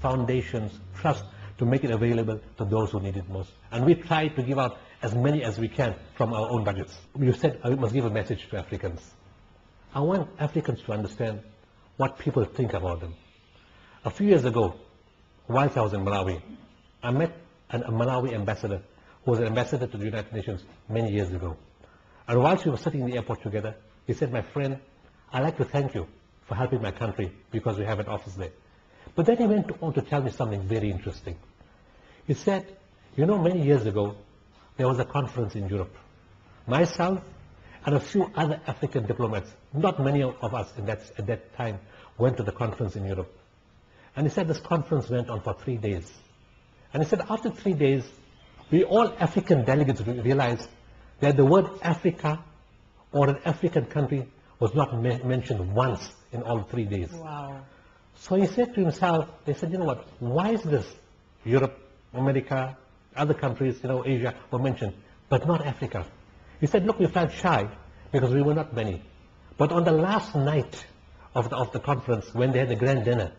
foundations, trust to make it available to those who need it most. And we try to give out as many as we can from our own budgets. You said I must give a message to Africans. I want Africans to understand what people think about them. A few years ago, whilst I was in Malawi, I met a Malawi ambassador who was an ambassador to the United Nations many years ago. And whilst we were sitting in the airport together, he said, "My friend, I'd like to thank you for helping my country because we have an office there." But then he went on to tell me something very interesting. He said, "You know, many years ago, there was a conference in Europe. Myself and a few other African diplomats, not many of us at that time, went to the conference in Europe." And he said this conference went on for 3 days. And he said after 3 days, we all African delegates realized that the word Africa or an African country was not mentioned once in all 3 days. Wow. So he said to himself, they said, "You know what, why is this? Europe, America, other countries, Asia were mentioned, but not Africa." He said, "Look, we felt shy because we were not many. But on the last night of the conference, when they had the grand dinner,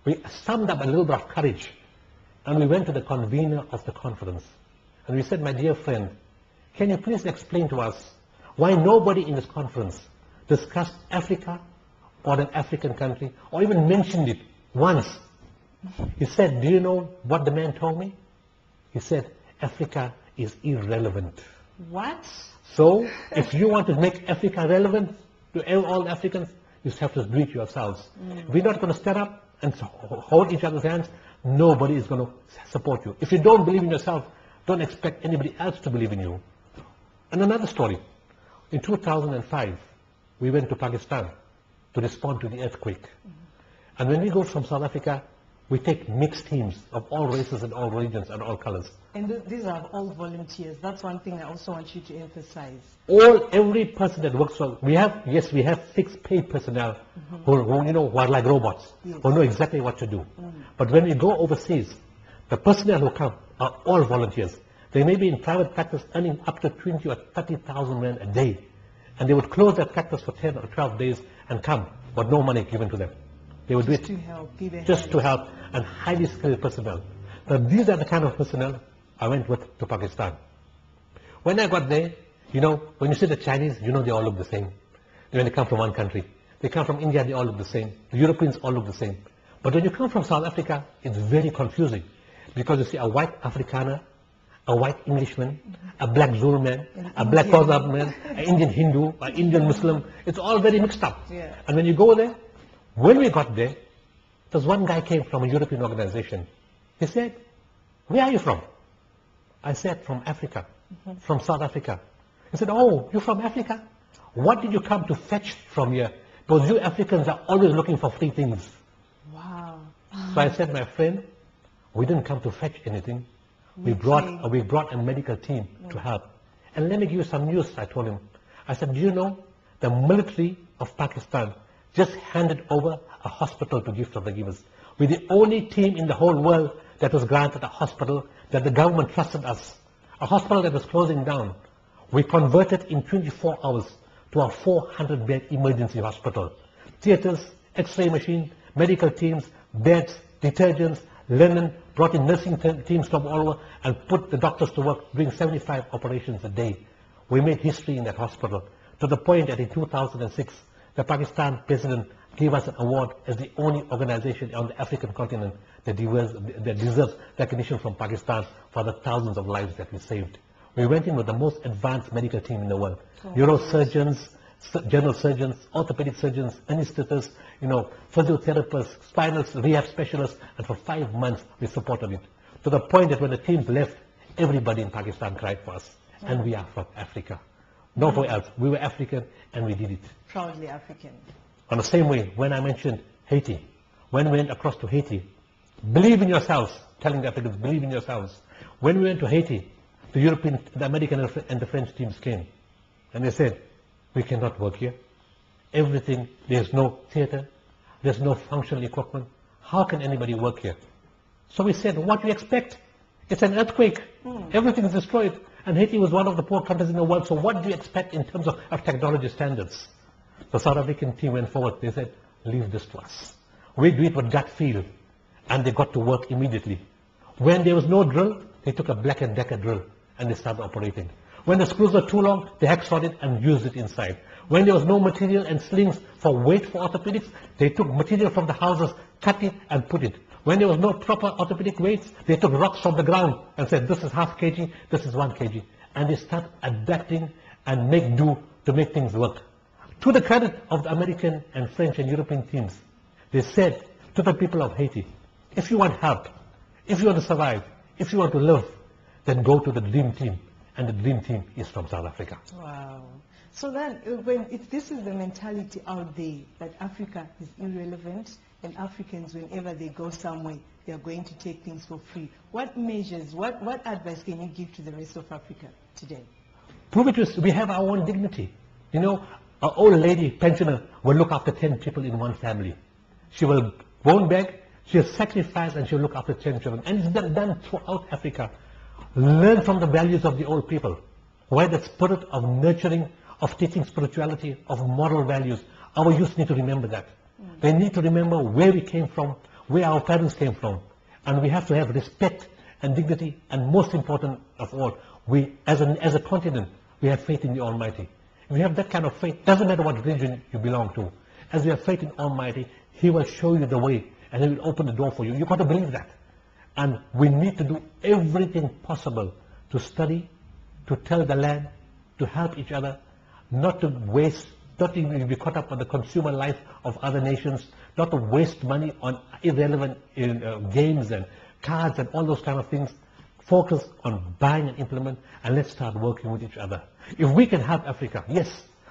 we summed up a little bit of courage and we went to the convener of the conference. And we said, 'My dear friend, can you please explain to us why nobody in this conference discussed Africa or an African country or even mentioned it once?' He said, 'Do you know what the man told me?' He said, 'Africa is irrelevant.'" What? So, if you want to make Africa relevant to all Africans, you have to do it yourselves. We're not going to stand up and hold each other's hands. Nobody is going to support you. If you don't believe in yourself, don't expect anybody else to believe in you. And another story. In 2005, we went to Pakistan to respond to the earthquake. And when we go from South Africa, we take mixed teams of all races and all religions and all colors. And these are all volunteers. That's one thing I also want you to emphasize. Every person that works for, we have fixed paid personnel who are like robots, who know exactly what to do. But when we go overseas, the personnel who come are all volunteers. They may be in private practice earning up to 20 or 30,000 rand a day. And they would close their practice for 10 or 12 days and come, but no money given to them. They would do it just to help, and highly skilled personnel. Now these are the kind of personnel I went with to Pakistan. When I got there, when you see the Chinese, they all look the same. When they come from one country. They come from India, they all look the same. The Europeans all look the same. But when you come from South Africa, it's very confusing. Because you see a white Afrikaner, a white Englishman, a black Zulu man, a black Xhosa man, an Indian Hindu, an Indian Muslim. It's all very mixed up. Yeah. And when you go there, when we got there, there's one guy came from a European organization. He said, "Where are you from?" I said, "From Africa, from South Africa." He said, "Oh, you're from Africa? What did you come to fetch from here? Because you Africans are always looking for free things." Wow. So I said, "My friend, we didn't come to fetch anything. We brought a medical team to help. And let me give you some news," I told him. I said, "Do you know the military of Pakistan just handed over a hospital to Gift of the Givers. We're the only team in the whole world that was granted a hospital that the government trusted us. A hospital that was closing down. We converted in 24 hours to a 400-bed emergency hospital. Theaters, x-ray machine, medical teams, beds, detergents, linen, brought in nursing teams from all over and put the doctors to work doing 75 operations a day. We made history in that hospital to the point that in 2006, the Pakistan president gave us an award as the only organization on the African continent that deserves recognition from Pakistan for the thousands of lives that we saved. We went in with the most advanced medical team in the world. Neurosurgeons, general surgeons, orthopedic surgeons, anesthetists, physiotherapists, spinal rehab specialists, and for 5 months we supported it. To the point that when the teams left, everybody in Pakistan cried for us. And we are from Africa. Nowhere else. We were African and we did it. Proudly African. On the same way, when I mentioned Haiti, when we went across to Haiti, believe in yourselves, telling the Africans, believe in yourselves. When we went to Haiti, the European, the American and the French teams came. And they said, "We cannot work here. Everything, there's no theater, there's no functional equipment. How can anybody work here?" So we said, "What do you expect? It's an earthquake. Everything is destroyed." And Haiti was one of the poor countries in the world, so what do you expect in terms of technology standards? The South African team went forward. They said, "Leave this to us. We do it with gut feel. and they got to work immediately. When there was no drill, they took a Black & Decker drill and they started operating. When the screws were too long, they hacksawed it and used it inside. When there was no material and slings for weight for orthopedics, they took material from the houses, cut it and put it. When there was no proper orthopedic weights, they took rocks from the ground and said, this is half kg, this is 1 kg. And they start adapting and make do to make things work. To the credit of the American and French and European teams, they said to the people of Haiti, if you want help, if you want to survive, if you want to live, then go to the dream team. And the dream team is from South Africa. Wow. So then, if this is the mentality out there, that Africa is irrelevant, and Africans, whenever they go somewhere, they are going to take things for free. What measures, what advice can you give to the rest of Africa today? Prove it to us. We have our own dignity. You know, an old lady, pensioner, will look after 10 people in one family. She will won't beg, she'll sacrifice, and she'll look after 10 children. And it's done throughout Africa. Learn from the values of the old people, where the spirit of nurturing, of teaching spirituality, of moral values. Our youth need to remember that. They need to remember where we came from, where our parents came from. And we have to have respect and dignity, and most important of all, we, as a continent, we have faith in the Almighty. If we have that kind of faith, doesn't matter what religion you belong to. As we have faith in Almighty, He will show you the way, and He will open the door for you. You've got to believe that. And we need to do everything possible to study, to tell the land, to help each other, not to waste, not to be caught up on the consumer life of other nations, not to waste money on irrelevant games and cards and all those kind of things. Focus on buying and implement, and let's start working with each other. If we can help Africa, yes,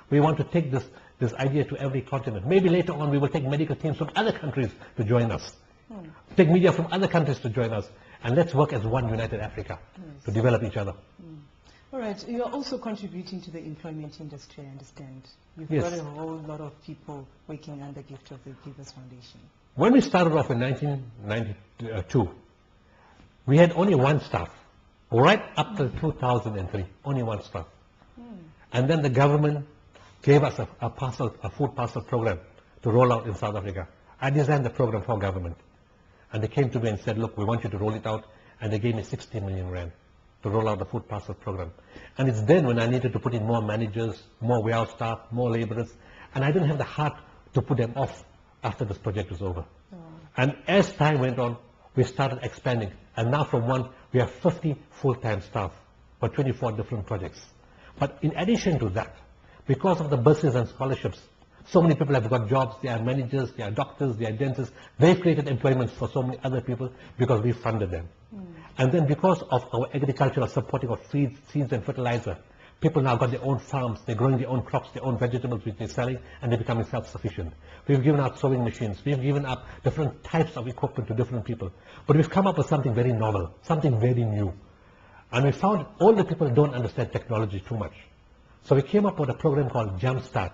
we want to take this idea to every continent. Maybe later on we will take medical teams from other countries to join us. Take media from other countries to join us, and let's work as one united Africa to develop each other. All right, you're also contributing to the employment industry, I understand. You've got a whole lot of people working under Gift of the Givers Foundation. When we started off in 1992, we had only one staff. Right up to 2003, only one staff. And then the government gave us a food parcel program to roll out in South Africa. I designed the program for government. And they came to me and said, look, we want you to roll it out. And they gave me 60 million rand to roll out the food parcel program. And it's then when I needed to put in more managers, more warehouse staff, more laborers. And I didn't have the heart to put them off after this project was over. And as time went on, we started expanding. And now from one, we have 50 full-time staff for 24 different projects. But in addition to that, because of the bursaries and scholarships, so many people have got jobs. They are managers, they are doctors, they are dentists. They've created employment for so many other people because we funded them. And then because of our agricultural supporting of seeds and fertilizer, people now got their own farms. They're growing their own crops, their own vegetables which they're selling, and they're becoming self-sufficient. We've given out sewing machines. We've given up different types of equipment to different people. But we've come up with something very novel, something very new. And we found all the people don't understand technology too much. So we came up with a program called Jumpstart.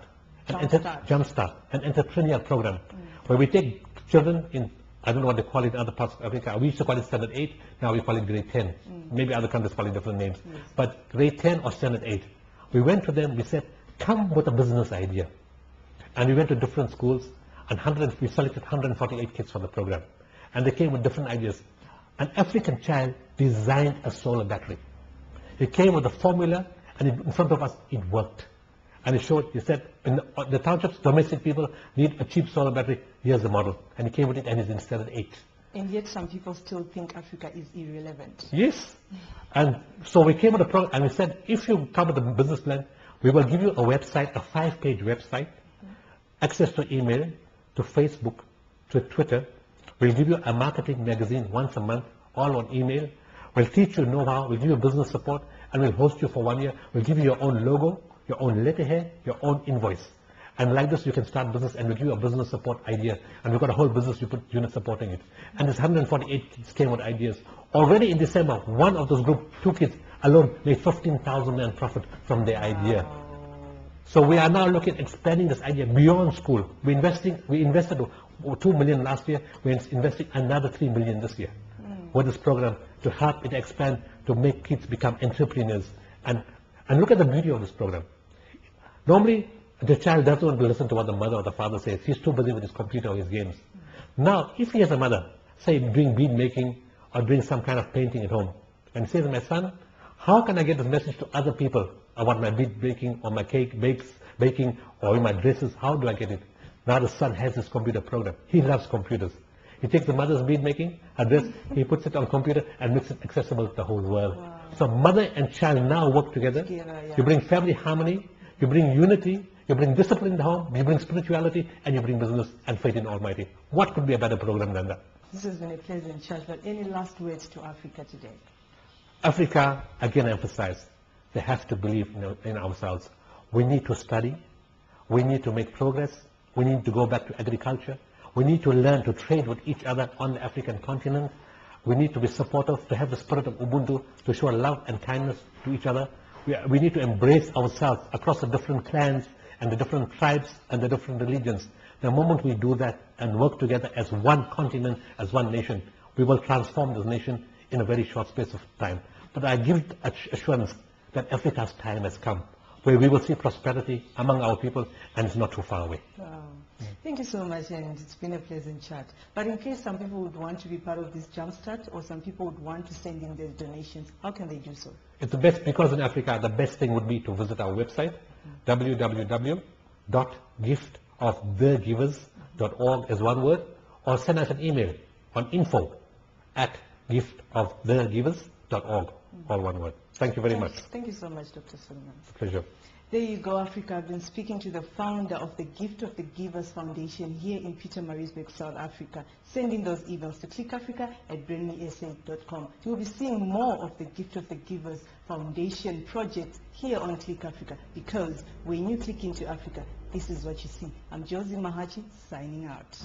Jumpstart, an entrepreneurial program, where we take children in, I don't know what they call it in other parts of Africa. We used to call it Standard 8, now we call it Grade 10. Maybe other countries call it different names. But Grade 10 or Standard 8. We went to them, we said, come with a business idea. And we went to different schools, and we selected 148 kids for the program. And they came with different ideas. An African child designed a solar battery. He came with a formula, and in front of us, it worked. And he said, in the townships, domestic people need a cheap solar battery. Here's the model. And he came with it, and it's in Standard 8. And yet some people still think Africa is irrelevant. Yes. And so we came with a program, and we said, if you come with a business plan, we will give you a website, a 5-page website, access to email, to Facebook, to Twitter. We'll give you a marketing magazine once a month, all on email. We'll teach you know-how, we'll give you business support, and we'll host you for 1 year. We'll give you your own logo, your own letterhead, your own invoice. And like this, you can start business, and we'll give you a business support idea. And we've got a whole business unit supporting it. And this 148 kids came with ideas. Already in December, one of those group, 2 kids alone, made 15,000 in profit from their idea. So we are now looking at expanding this idea beyond school. We invested 2 million last year. We're investing another 3 million this year with this program to help it expand, to make kids become entrepreneurs. And look at the beauty of this program. Normally, the child doesn't want to listen to what the mother or the father says. He's too busy with his computer or his games. Now, if he has a mother say doing bead making or doing some kind of painting at home, and says, my son, how can I get this message to other people about my bead baking or my cake baking or my dresses? How do I get it? Now the son has this computer program. He loves computers. He takes the mother's bead making, her dress, he puts it on computer and makes it accessible to the whole world. Wow. So mother and child now work together. Yeah. You bring family harmony, you bring unity, you bring discipline in the home, you bring spirituality, and you bring business and faith in Almighty. What could be a better program than that? This has been a pleasant chat, but any last words to Africa today? Africa, again emphasize, they have to believe in ourselves. We need to study, we need to make progress, we need to go back to agriculture, we need to learn to trade with each other on the African continent, we need to be supportive, to have the spirit of Ubuntu, to show love and kindness to each other. We need to embrace ourselves across the different clans and the different tribes and the different religions. The moment we do that and work together as one continent, as one nation, we will transform this nation in a very short space of time. But I give assurance that Africa's time has come, where we will see prosperity among our people, and it's not too far away. Wow. Thank you so much, and it's been a pleasant chat. But in case some people would want to be part of this jumpstart, or some people would want to send in their donations, how can they do so? It's the best, because in Africa, the best thing would be to visit our website, www.giftofthegivers.org is one word, or send us an email on info@giftofthegivers.org, all one word. Thank you very much. Thank you so much, Dr. Suleiman. It's a pleasure. There you go, Africa. I've been speaking to the founder of the Gift of the Givers Foundation here in Pietermaritzburg, South Africa. Send in those emails to clickafrica@bringmesa.com. You'll be seeing more of the Gift of the Givers Foundation projects here on ClickAfrica, because when you click into Africa, this is what you see. I'm Josie Mahachi, signing out.